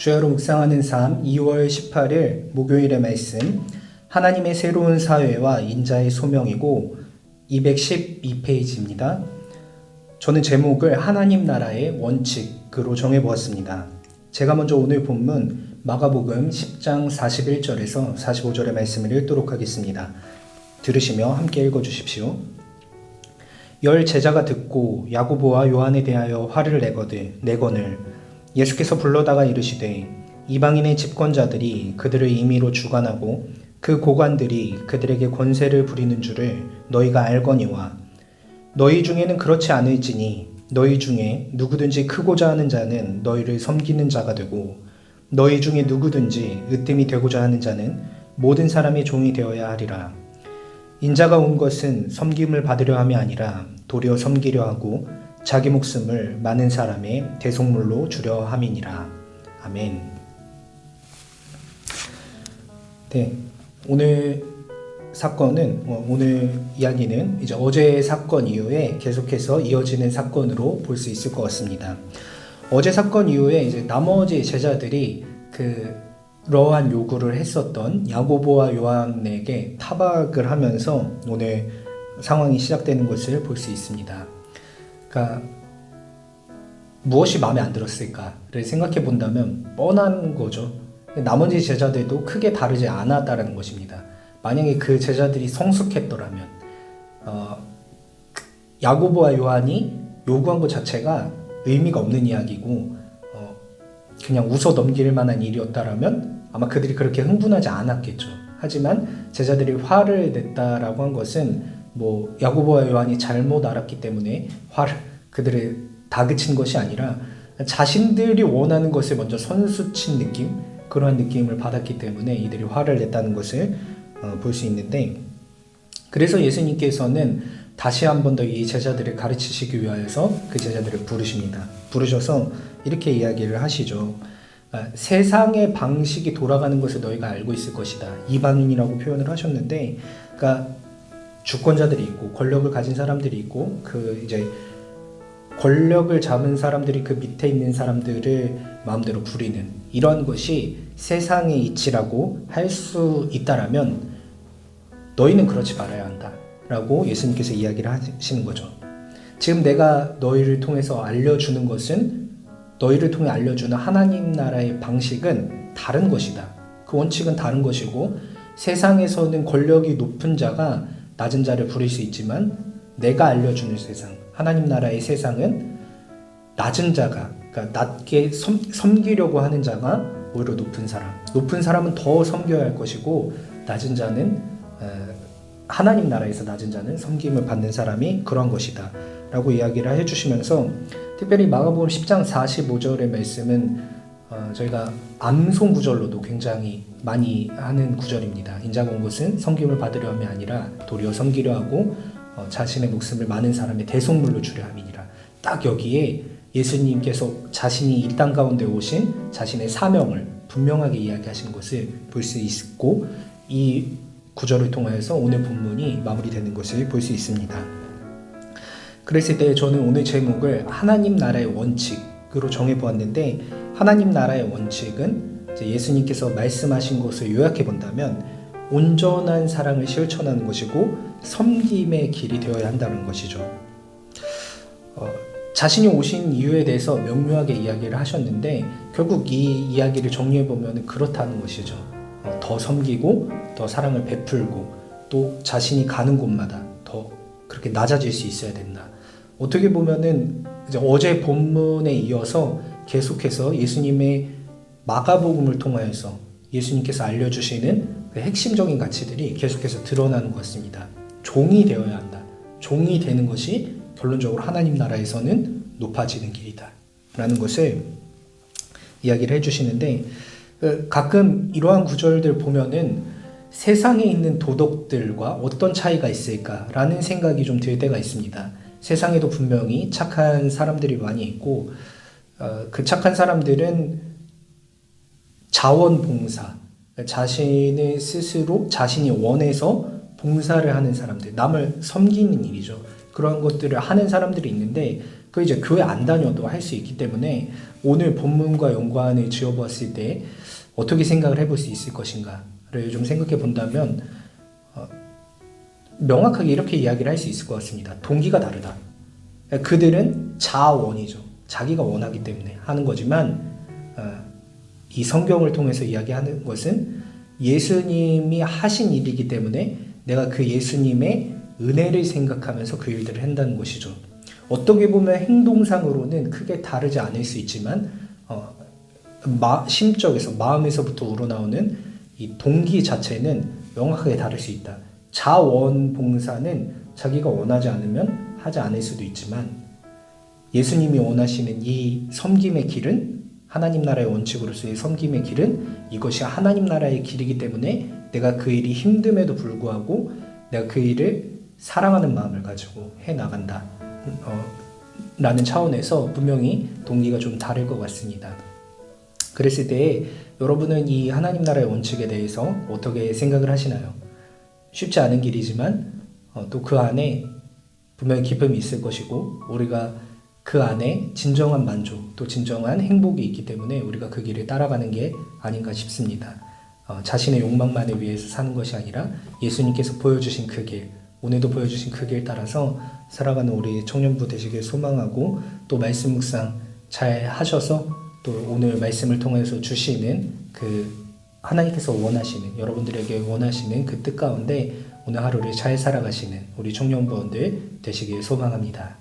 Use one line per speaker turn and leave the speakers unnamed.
주야로 묵상하는 삶 2월 18일 목요일의 말씀 하나님의 새로운 사회와 인자의 소명이고 212페이지입니다. 저는 제목을 하나님 나라의 원칙으로 정해보았습니다. 제가 먼저 오늘 본문 마가복음 10장 41절에서 45절의 말씀을 읽도록 하겠습니다. 들으시며 함께 읽어주십시오. 열 제자가 듣고 야고보와 요한에 대하여 화를 내거늘 예수께서 불러다가 이르시되 이방인의 집권자들이 그들을 임의로 주관하고 그 고관들이 그들에게 권세를 부리는 줄을 너희가 알거니와 너희 중에는 그렇지 않을지니 너희 중에 누구든지 크고자 하는 자는 너희를 섬기는 자가 되고 너희 중에 누구든지 으뜸이 되고자 하는 자는 모든 사람의 종이 되어야 하리라. 인자가 온 것은 섬김을 받으려 함이 아니라 도리어 섬기려 하고 자기 목숨을 많은 사람의 대속물로 주려 함이니라. 아멘. 네, 오늘 이야기는 이제 어제의 사건 이후에 계속해서 이어지는 사건으로 볼 수 있을 것 같습니다. 어제 사건 이후에 이제 나머지 제자들이 그러한 요구를 했었던 야고보와 요한에게 타박을 하면서 오늘 상황이 시작되는 것을 볼 수 있습니다. 그러니까 무엇이 마음에 안 들었을까를 생각해 본다면 뻔한 거죠. 나머지 제자들도 크게 다르지 않았다는 것입니다. 만약에 그 제자들이 성숙했더라면 야고보와 요한이 요구한 것 자체가 의미가 없는 이야기고 그냥 웃어 넘길 만한 일이었다라면 아마 그들이 그렇게 흥분하지 않았겠죠. 하지만 제자들이 화를 냈다라고 한 것은 야고보와 요한이 잘못 알았기 때문에 그들을 다그친 것이 아니라 자신들이 원하는 것을 먼저 선수친 느낌, 그러한 느낌을 받았기 때문에 이들이 화를 냈다는 것을 볼 수 있는데, 그래서 예수님께서는 다시 한 번 더 이 제자들을 가르치시기 위하여서 그 제자들을 부르십니다. 부르셔서 이렇게 이야기를 하시죠. 세상의 방식이 돌아가는 것을 너희가 알고 있을 것이다. 이방인이라고 표현을 하셨는데, 그러니까 주권자들이 있고 권력을 가진 사람들이 있고 이제 권력을 잡은 사람들이 그 밑에 있는 사람들을 마음대로 부리는 이런 것이 세상의 이치라고 할 수 있다라면 너희는 그렇지 말아야 한다 라고 예수님께서 이야기를 하시는 거죠. 지금 내가 너희를 통해서 알려주는 것은 너희를 통해 알려주는 하나님 나라의 방식은 다른 것이다. 그 원칙은 다른 것이고 세상에서는 권력이 높은 자가 낮은 자를 부릴 수 있지만 내가 알려주는 세상, 하나님 나라의 세상은 낮은 자가, 그러니까 낮게 섬기려고 하는 자가 오히려 높은 사람은 더 섬겨야 할 것이고 낮은 자는 하나님 나라에서 낮은 자는 섬김을 받는 사람이 그런 것이다 라고 이야기를 해주시면서, 특별히 마가복음 10장 45절의 말씀은 저희가 암송 구절로도 굉장히 많이 하는 구절입니다. 인자가 온 것은 섬김을 받으려 함이 아니라 도리어 섬기려 하고 자신의 목숨을 많은 사람의 대속물로 주려 함이니라. 딱 여기에 예수님께서 자신이 이 땅 가운데 오신 자신의 사명을 분명하게 이야기하신 것을 볼 수 있고, 이 구절을 통해서 오늘 본문이 마무리되는 것을 볼 수 있습니다. 그랬을 때 저는 오늘 제목을 하나님 나라의 원칙으로 정해보았는데, 하나님 나라의 원칙은 예수님께서 말씀하신 것을 요약해 본다면 온전한 사랑을 실천하는 것이고 섬김의 길이 되어야 한다는 것이죠. 자신이 오신 이유에 대해서 명료하게 이야기를 하셨는데 결국 이 이야기를 정리해 보면 그렇다는 것이죠. 더 섬기고 더 사랑을 베풀고 또 자신이 가는 곳마다 더 그렇게 낮아질 수 있어야 된다. 어떻게 보면은 이제 어제 본문에 이어서 계속해서 예수님의 마가복음을 통하여서 예수님께서 알려주시는 그 핵심적인 가치들이 계속해서 드러나는 것 같습니다. 종이 되어야 한다. 종이 되는 것이 결론적으로 하나님 나라에서는 높아지는 길이다 라는 것을 이야기를 해주시는데, 가끔 이러한 구절들 보면은 세상에 있는 도덕들과 어떤 차이가 있을까라는 생각이 좀 들 때가 있습니다. 세상에도 분명히 착한 사람들이 많이 있고 그 착한 사람들은 자원봉사, 자신을 스스로 자신이 원해서 봉사를 하는 사람들, 남을 섬기는 일이죠. 그런 것들을 하는 사람들이 있는데 그 이제 교회 안 다녀도 할 수 있기 때문에 오늘 본문과 연관을 지어보았을 때 어떻게 생각을 해볼 수 있을 것인가를 좀 생각해 본다면 명확하게 이렇게 이야기를 할 수 있을 것 같습니다. 동기가 다르다. 그들은 자원이죠. 자기가 원하기 때문에 하는 거지만 이 성경을 통해서 이야기하는 것은 예수님이 하신 일이기 때문에 내가 그 예수님의 은혜를 생각하면서 그 일들을 한다는 것이죠. 어떻게 보면 행동상으로는 크게 다르지 않을 수 있지만 심적에서 마음에서부터 우러나오는 이 동기 자체는 명확하게 다를 수 있다. 자원봉사는 자기가 원하지 않으면 하지 않을 수도 있지만 예수님이 원하시는 이 섬김의 길은 하나님 나라의 원칙으로서의 섬김의 길은 이것이 하나님 나라의 길이기 때문에 내가 그 일이 힘듦에도 불구하고 내가 그 일을 사랑하는 마음을 가지고 해나간다 라는 차원에서 분명히 동기가 좀 다를 것 같습니다. 그랬을 때 여러분은 이 하나님 나라의 원칙에 대해서 어떻게 생각을 하시나요? 쉽지 않은 길이지만 또 그 안에 분명히 기쁨이 있을 것이고 우리가 그 안에 진정한 만족 또 진정한 행복이 있기 때문에 우리가 그 길을 따라가는 게 아닌가 싶습니다. 자신의 욕망만을 위해서 사는 것이 아니라 예수님께서 보여주신 그 길, 오늘도 보여주신 그 길 따라서 살아가는 우리 청년부 되시길 소망하고 또 말씀 묵상 잘 하셔서 또 오늘 말씀을 통해서 주시는 그 하나님께서 원하시는 여러분들에게 원하시는 그 뜻 가운데 오늘 하루를 잘 살아가시는 우리 청년부원들 되시길 소망합니다.